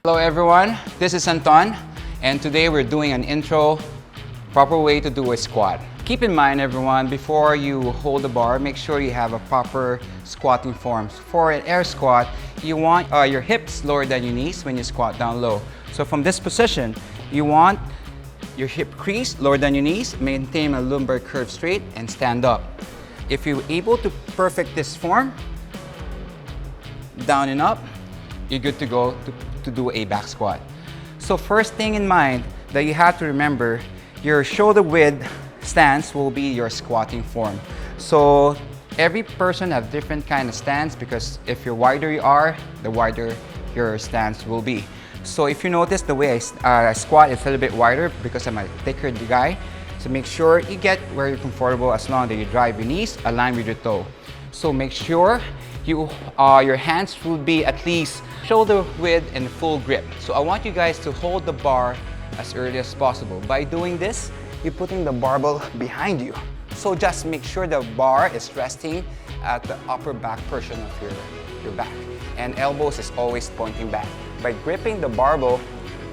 Hello everyone, this is Anton, and today we're doing an intro, proper way to do a squat. Keep in mind everyone, before you hold the bar, make sure you have a proper squatting form. For an air squat, you want your hips lower than your knees when you squat down low. So from this position, you want your hip crease lower than your knees, maintain a lumbar curve straight, and stand up. If you're able to perfect this form, down and up, you're good to go to do a back squat. So first thing in mind that you have to remember, your shoulder width stance will be your squatting form. So every person have different kind of stance, because if you're wider you are, the wider your stance will be. So if you notice the way I squat is a little bit wider because I'm a thicker guy. So make sure you get where you're comfortable as long as you drive your knees, align with your toe. So make sure your hands will be at least shoulder width and full grip. So I want you guys to hold the bar as early as possible. By doing this, you're putting the barbell behind you. So just make sure the bar is resting at the upper back portion of your back. And elbows is always pointing back. By gripping the barbell,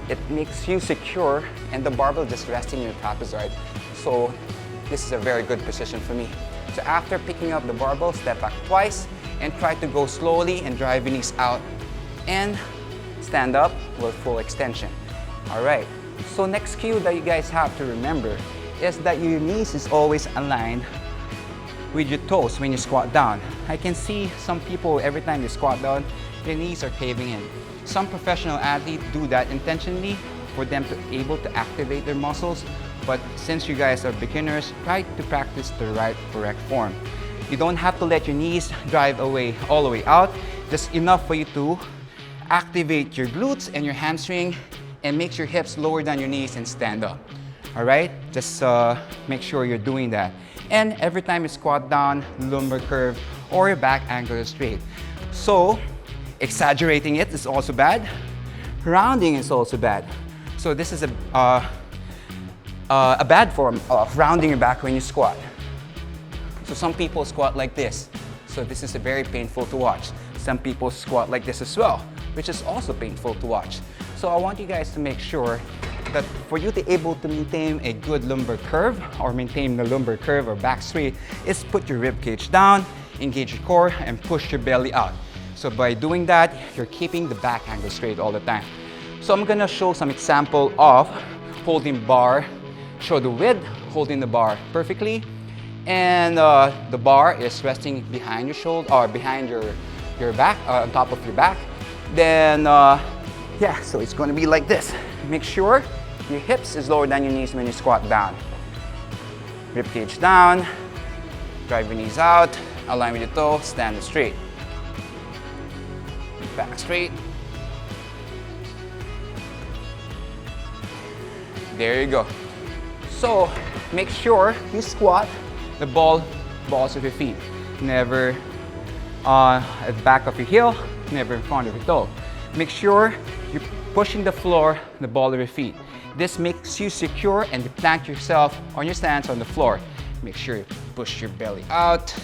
it makes you secure, and the barbell just resting in your trapezoid. So this is a very good position for me. So after picking up the barbell, step back twice, and try to go slowly and drive your knees out and stand up with full extension. All right, so next cue that you guys have to remember is that your knees is always aligned with your toes when you squat down. I can see some people, every time they squat down, their knees are caving in. Some professional athletes do that intentionally for them to be able to activate their muscles, but since you guys are beginners, try to practice the correct form. You don't have to let your knees drive away all the way out. Just enough for you to activate your glutes and your hamstring and make your hips lower than your knees and stand up. All right? Just make sure you're doing that. And every time you squat down, lumbar curve or your back angle is straight. So exaggerating it is also bad. Rounding is also bad. So this is a bad form of rounding your back when you squat. So some people squat like this. So this is very painful to watch. Some people squat like this as well, which is also painful to watch. So I want you guys to make sure that for you to be able to maintain a good lumbar curve or maintain the lumbar curve or back straight is put your rib cage down, engage your core, and push your belly out. So by doing that, you're keeping the back angle straight all the time. So I'm gonna show some example of holding bar, shoulder width, holding the bar perfectly. And the bar is resting behind your shoulder or behind your back, on top of your back. Then, yeah, so it's going to be like this. Make sure your hips is lower than your knees when you squat down. Rib cage down, drive your knees out, align with your toe, stand straight. Back straight. There you go. So make sure you squat the balls of your feet. Never at the back of your heel, never in front of your toe. Make sure you're pushing the floor, the ball of your feet. This makes you secure and you plant yourself on your stance on the floor. Make sure you push your belly out,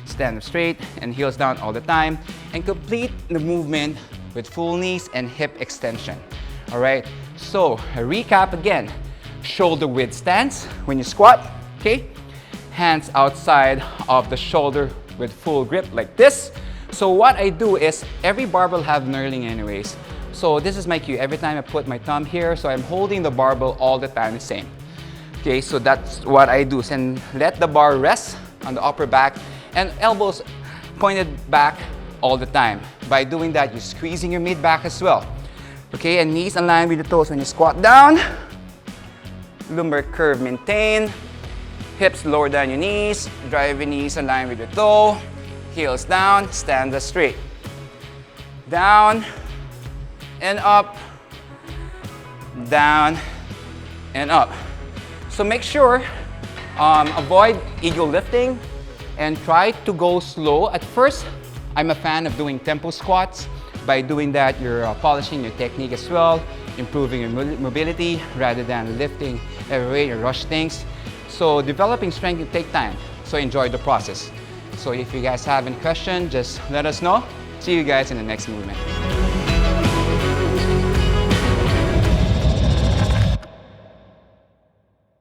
stand up straight and heels down all the time, and complete the movement with full knees and hip extension. All right, so a recap again. Shoulder width stance when you squat, okay? Hands outside of the shoulder with full grip like this. So what I do is, every barbell have knurling anyways. So this is my cue. Every time I put my thumb here, so I'm holding the barbell all the time the same. Okay, so that's what I do. And let the bar rest on the upper back and elbows pointed back all the time. By doing that, you're squeezing your mid back as well. Okay, and knees aligned with the toes when you squat down. Lumbar curve maintain. Hips lower than your knees, drive your knees aligned with your toe, heels down, stand up straight. Down and up, down and up. So make sure, avoid ego lifting and try to go slow. At first, I'm a fan of doing tempo squats. By doing that, you're polishing your technique as well, improving your mobility rather than lifting every way and rush things. So developing strength will take time, so enjoy the process. So if you guys have any questions, just let us know. See you guys in the next movement.